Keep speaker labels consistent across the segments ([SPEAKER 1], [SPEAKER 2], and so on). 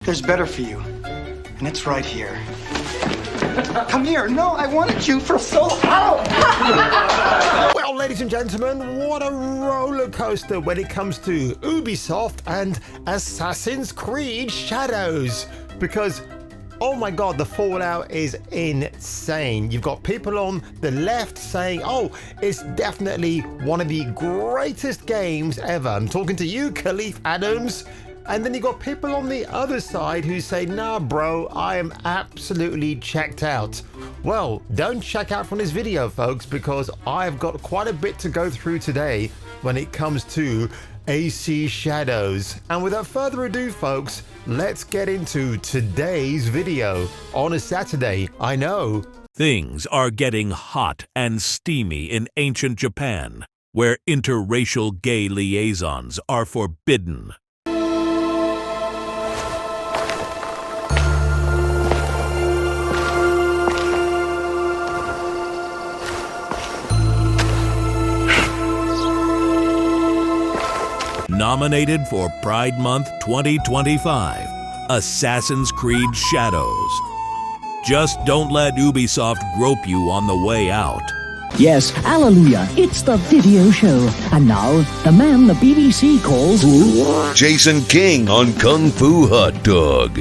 [SPEAKER 1] There's better for you, and it's right here. Come here. No, I wanted you for so long.
[SPEAKER 2] Well, ladies and gentlemen, what a roller coaster when it comes to Ubisoft and Assassin's Creed Shadows. Because, oh my god, the fallout is insane. You've got people on the left saying, oh, it's definitely one of the greatest games ever. I'm talking to you, Khalif Adams. And then you got people on the other side who say, nah, bro, I am absolutely checked out. Well, don't check out from this video, folks, because I've got quite a bit to go through today when it comes to AC Shadows. And without further ado, folks, let's get into today's video on a Saturday. I know.
[SPEAKER 3] Things are getting hot and steamy in ancient Japan, where interracial gay liaisons are forbidden. Nominated for Pride Month 2025, Assassin's Creed Shadows. Just don't let Ubisoft grope you on the way out.
[SPEAKER 4] Yes, hallelujah, it's the video show. And now, the man the BBC calls...
[SPEAKER 5] Jason King on Kung Fu Hot Dog.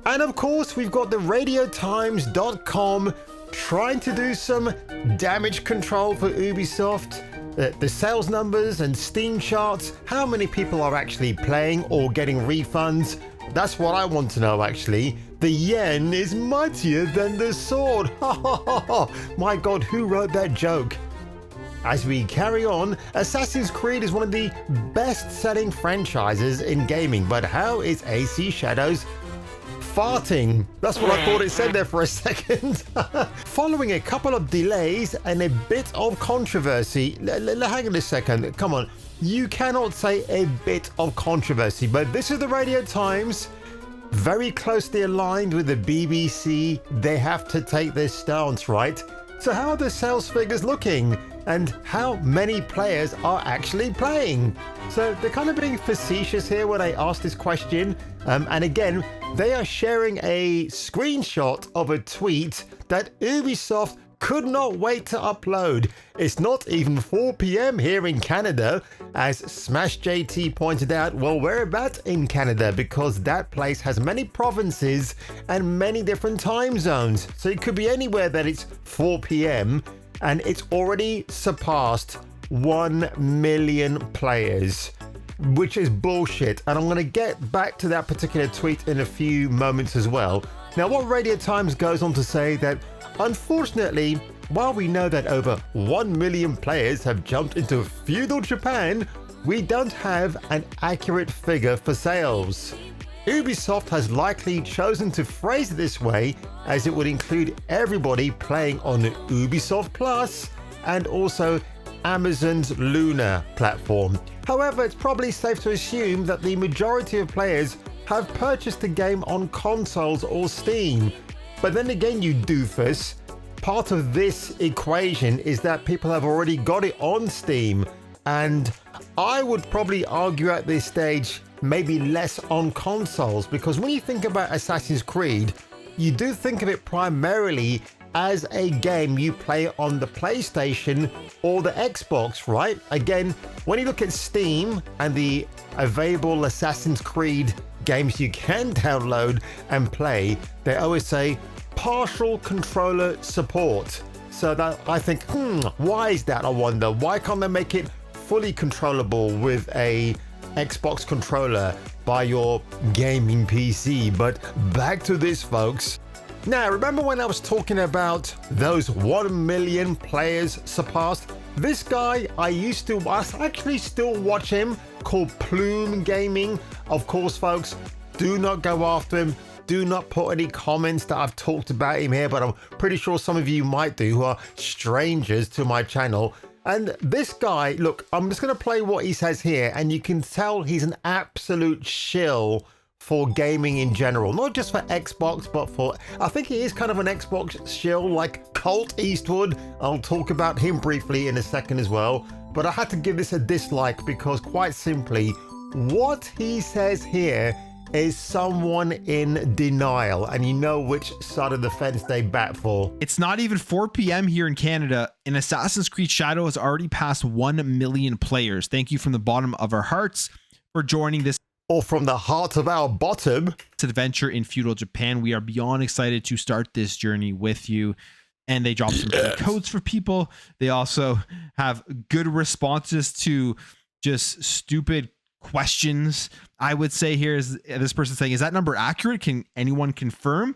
[SPEAKER 2] And of course, we've got the RadioTimes.com trying to do some damage control for Ubisoft. The sales numbers and Steam charts, how many people are actually playing or getting refunds? That's what I want to know, actually. The yen is mightier than the sword. Ha ha ha ha. My god, who wrote that joke? As we carry on, Assassin's Creed is one of the best-selling franchises in gaming, but how is AC Shadows farting? That's what I thought it said there for a second. Following a couple of delays and a bit of controversy. Hang on a second, come on. You cannot say a bit of controversy, but this is the Radio Times, very closely aligned with the BBC. They have to take this stance, right? So how are the sales figures looking? And how many players are actually playing? So they're kind of being facetious here when I ask this question. And again, they are sharing a screenshot of a tweet that Ubisoft could not wait to upload. It's not even 4 p.m. here in Canada. As Smash JT pointed out, well, we're about in Canada because that place has many provinces and many different time zones. So it could be anywhere that it's 4 p.m. and it's already surpassed 1 million players, which is bullshit. And I'm going to get back to that particular tweet in a few moments as well. Now, what Radio Times goes on to say that, unfortunately, while we know that over 1 million players have jumped into feudal Japan, we don't have an accurate figure for sales. Ubisoft has likely chosen to phrase it this way as it would include everybody playing on Ubisoft Plus and also Amazon's Luna platform. However, it's probably safe to assume that the majority of players have purchased the game on consoles or Steam. But then again, you doofus, part of this equation is that people have already got it on Steam, and I would probably argue at this stage maybe less on consoles, because when you think about Assassin's Creed, you do think of it primarily as a game you play on the PlayStation or the Xbox, right? Again, when you look at Steam and the available Assassin's Creed games you can download and play, they always say partial controller support. So that I think, why is that? I wonder. Why can't they make it fully controllable with a Xbox controller by your gaming PC? But back to this, folks. Now, remember when I was talking about those 1 million players surpassed? This guy, I actually still watch him, called Plume Gaming. Of course, folks, do not go after him. Do not put any comments that I've talked about him here, but I'm pretty sure some of you might do who are strangers to my channel. And this guy, look, I'm just going to play what he says here, and you can tell he's an absolute shill for gaming in general, not just for Xbox, but for, I think he is kind of an Xbox shill, like Colt Eastwood. I'll talk about him briefly in a second as well, but I had to give this a dislike because, quite simply, what he says here is someone in denial, and you know which side of the fence they bat for.
[SPEAKER 6] It's not even 4 p.m. here in Canada, and Assassin's Creed Shadow has already passed 1 million players. Thank you from the bottom of our hearts for joining this,
[SPEAKER 2] or from the heart of our bottom,
[SPEAKER 6] adventure in feudal Japan. We are beyond excited to start this journey with you. And they dropped some free codes for people. They also have good responses to just stupid questions. I would say here is this person saying, is that number accurate? Can anyone confirm?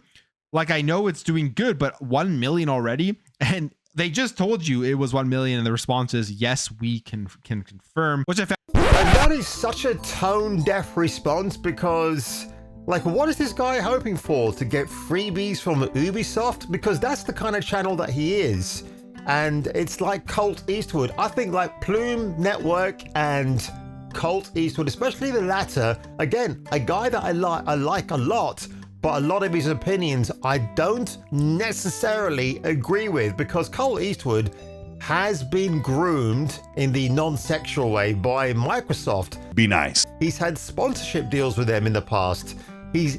[SPEAKER 6] Like, I know it's doing good, but 1 million already. And they just told you it was 1 million. And the response is, yes, we can confirm, which I found.
[SPEAKER 2] And that is such a tone-deaf response because, like, what is this guy hoping for? To get freebies from Ubisoft? Because that's the kind of channel that he is. And it's like Colt Eastwood. I think like Plume Network and Colt Eastwood, especially the latter, again, a guy that I like a lot, but a lot of his opinions I don't necessarily agree with, because Colt Eastwood has been groomed in the non-sexual way by Microsoft.
[SPEAKER 5] Be nice.
[SPEAKER 2] He's had sponsorship deals with them in the past. He's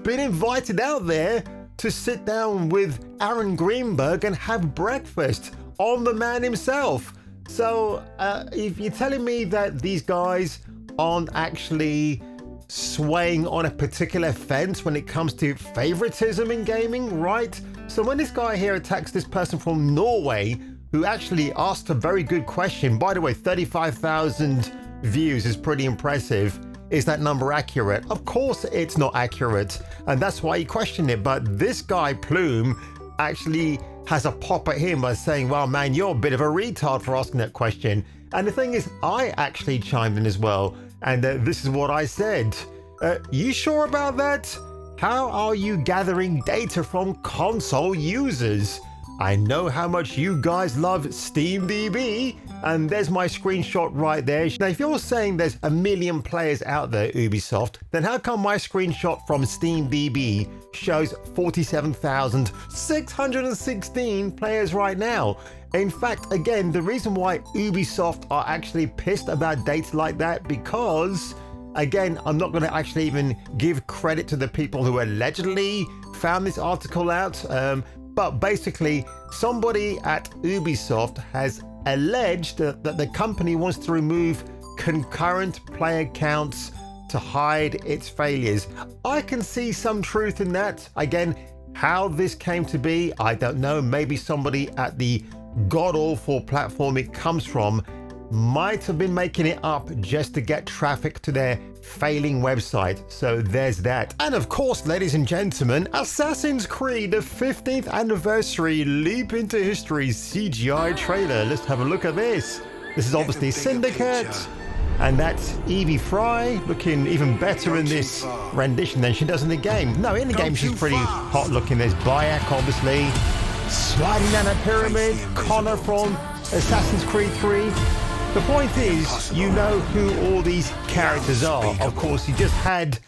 [SPEAKER 2] been invited out there to sit down with Aaron Greenberg and have breakfast on the man himself. So if you're telling me that these guys aren't actually swaying on a particular fence when it comes to favoritism in gaming, right? So when this guy here attacks this person from Norway, who actually asked a very good question, by the way, 35,000 views is pretty impressive. Is that number accurate? Of course it's not accurate, and that's why he questioned it. But this guy, Plume, actually has a pop at him by saying, well, man, you're a bit of a retard for asking that question. And the thing is, I actually chimed in as well, and this is what I said. You sure about that? How are you gathering data from console users? I know how much you guys love SteamDB, and there's my screenshot right there. Now, if you're saying there's 1 million players out there, Ubisoft, then how come my screenshot from SteamDB shows 47,616 players right now? In fact, again, the reason why Ubisoft are actually pissed about data like that, because, again, I'm not going to actually even give credit to the people who allegedly found this article out. But basically, somebody at Ubisoft has alleged that the company wants to remove concurrent player counts to hide its failures. I can see some truth in that. Again, how this came to be, I don't know. Maybe somebody at the god-awful platform it comes from might have been making it up just to get traffic to their failing website. So there's that. And of course, ladies and gentlemen, Assassin's Creed, the 15th anniversary leap into history CGI trailer. Let's have a look at this. This is obviously Syndicate, and that's Evie Fry looking even better in this rendition than she does in the game. No, in the game she's pretty hot looking. There's Bayek, obviously, sliding down a pyramid, Connor from Assassin's Creed 3. The point is, you know who all these characters are. Of course, you just had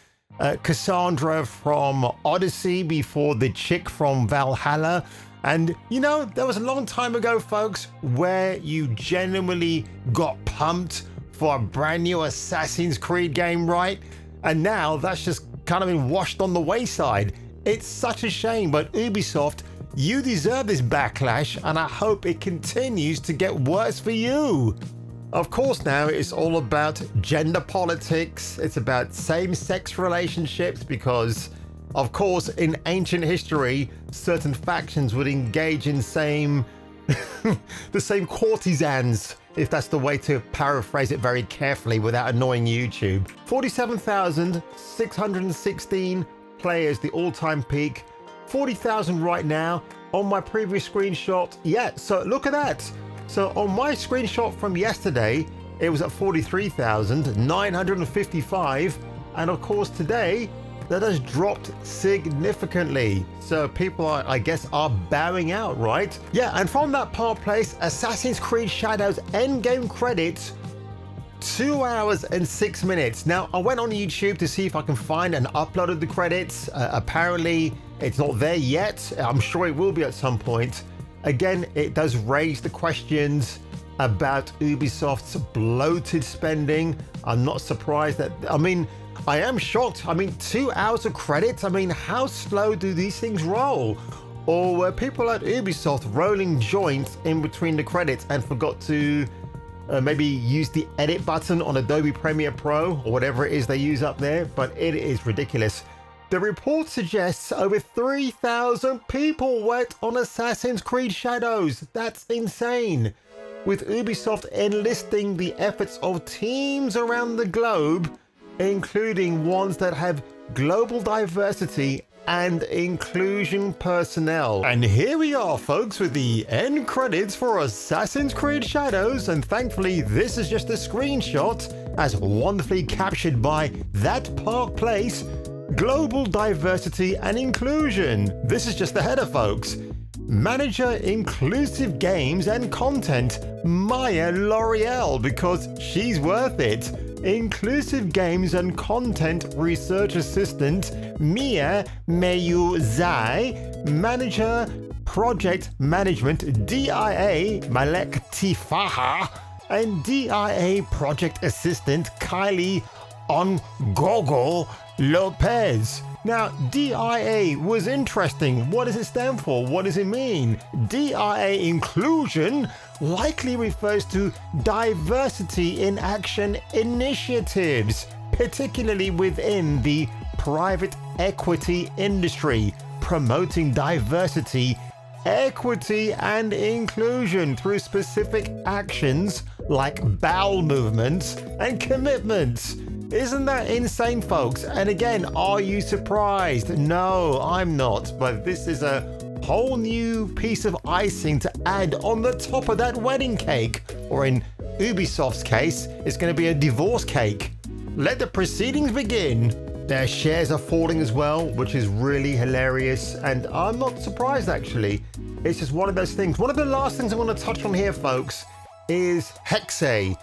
[SPEAKER 2] Cassandra from Odyssey before the chick from Valhalla. And, you know, there was a long time ago, folks, where you genuinely got pumped for a brand new Assassin's Creed game, right? And now that's just kind of been washed on the wayside. It's such a shame, but Ubisoft, you deserve this backlash, and I hope it continues to get worse for you. Of course, now it's all about gender politics. It's about same-sex relationships because, of course, in ancient history, certain factions would engage in the same courtesans, if that's the way to paraphrase it very carefully without annoying YouTube. 47,616 players, the all-time peak. 40,000 right now on my previous screenshot. Yeah, so look at that. So on my screenshot from yesterday, it was at 43,955. And of course today, that has dropped significantly. So people are, I guess, are bowing out, right? Yeah, and from that part place, Assassin's Creed Shadows endgame credits, 2 hours and 6 minutes. Now, I went on YouTube to see if I can find an upload of the credits. Apparently, it's not there yet. I'm sure it will be at some point. Again, it does raise the questions about Ubisoft's bloated spending. I'm not surprised that, I mean, I am shocked. I mean, 2 hours of credits. I mean, how slow do these things roll? Or were people at Ubisoft rolling joints in between the credits and forgot to maybe use the edit button on Adobe Premiere Pro or whatever it is they use up there? But it is ridiculous. The report suggests over 3,000 people went on Assassin's Creed Shadows. That's insane. With Ubisoft enlisting the efforts of teams around the globe, including ones that have global diversity and inclusion personnel. And here we are, folks, with the end credits for Assassin's Creed Shadows, and thankfully this is just a screenshot as wonderfully captured by That Park Place, Global Diversity and Inclusion. This is just the header, folks. Manager Inclusive Games and Content, Maya L'Oreal, because she's worth it. Inclusive Games and Content Research Assistant, Mia Meyuzai. Manager Project Management, DIA, Malek Tifaha. And DIA Project Assistant, Kylie Ongogo Lopez. Now, DIA was interesting. What does it stand for? What does it mean? DIA Inclusion likely refers to diversity in action initiatives, particularly within the private equity industry, promoting diversity, equity, and inclusion through specific actions like bowel movements and commitments. Isn't that insane, folks? And again, are you surprised? No, I'm not. But this is a whole new piece of icing to add on the top of that wedding cake. Or in Ubisoft's case, it's going to be a divorce cake. Let the proceedings begin. Their shares are falling as well, which is really hilarious. And I'm not surprised, actually. It's just one of those things. One of the last things I want to touch on here, folks, is Hexe.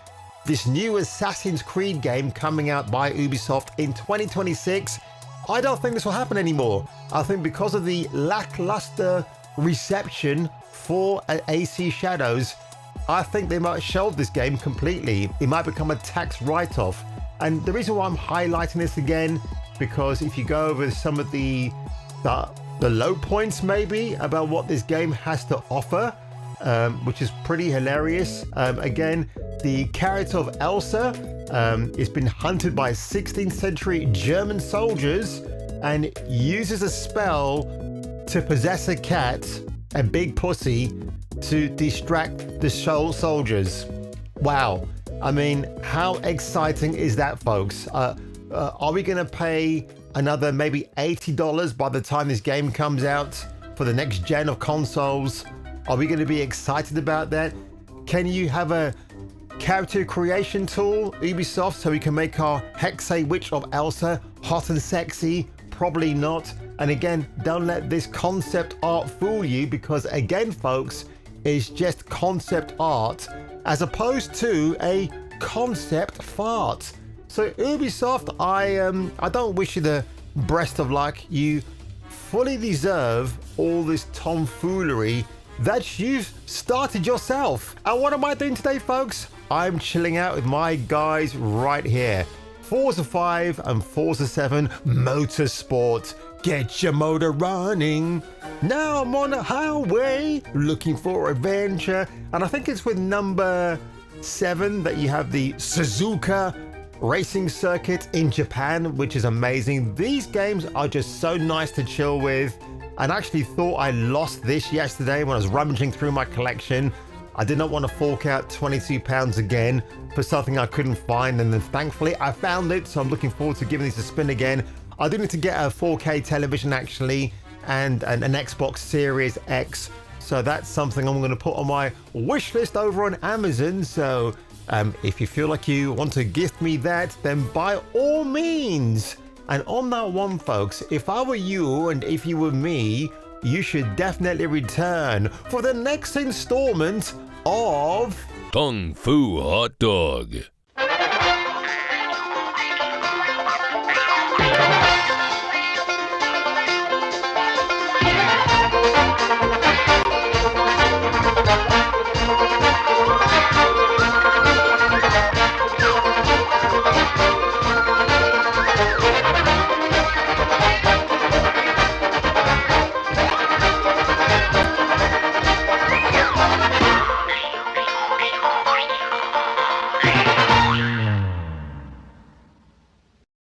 [SPEAKER 2] This new Assassin's Creed game coming out by Ubisoft in 2026. I don't think this will happen anymore. I think because of the lackluster reception for AC Shadows, I think they might shelve this game completely. It might become a tax write-off. And the reason why I'm highlighting this again, because if you go over some of the low points maybe about what this game has to offer, which is pretty hilarious. Again, the character of Elsa has been hunted by 16th century German soldiers and uses a spell to possess a cat, a big pussy, to distract the soldiers. Wow. I mean, how exciting is that, folks? Are we going to pay another maybe $80 by the time this game comes out for the next gen of consoles? Are we going to be excited about that? Can you have a character creation tool, Ubisoft, so we can make our Hexe Witch of Elsa hot and sexy? Probably not. And again, don't let this concept art fool you, because again, folks, it's just concept art as opposed to a concept fart. So Ubisoft, I don't wish you the best of luck. You fully deserve all this tomfoolery that you've started yourself. And what am I doing today, folks? I'm chilling out with my guys right here. Forza 5 and Forza 7 Motorsport. Get your motor running. Now I'm on a highway looking for adventure. And I think it's with number 7 that you have the Suzuka racing circuit in Japan, which is amazing. These games are just so nice to chill with. And I actually thought I lost this yesterday when I was rummaging through my collection. I did not want to fork out £22 again for something I couldn't find, and then thankfully I found it, so I'm looking forward to giving this a spin again. I do need to get a 4K television actually, and an Xbox Series X, so that's something I'm going to put on my wish list over on Amazon. So if you feel like you want to gift me that, then by all means. And on that one, folks, if I were you and if you were me, you should definitely return for the next installment of
[SPEAKER 5] Kung Fu Hot Dog.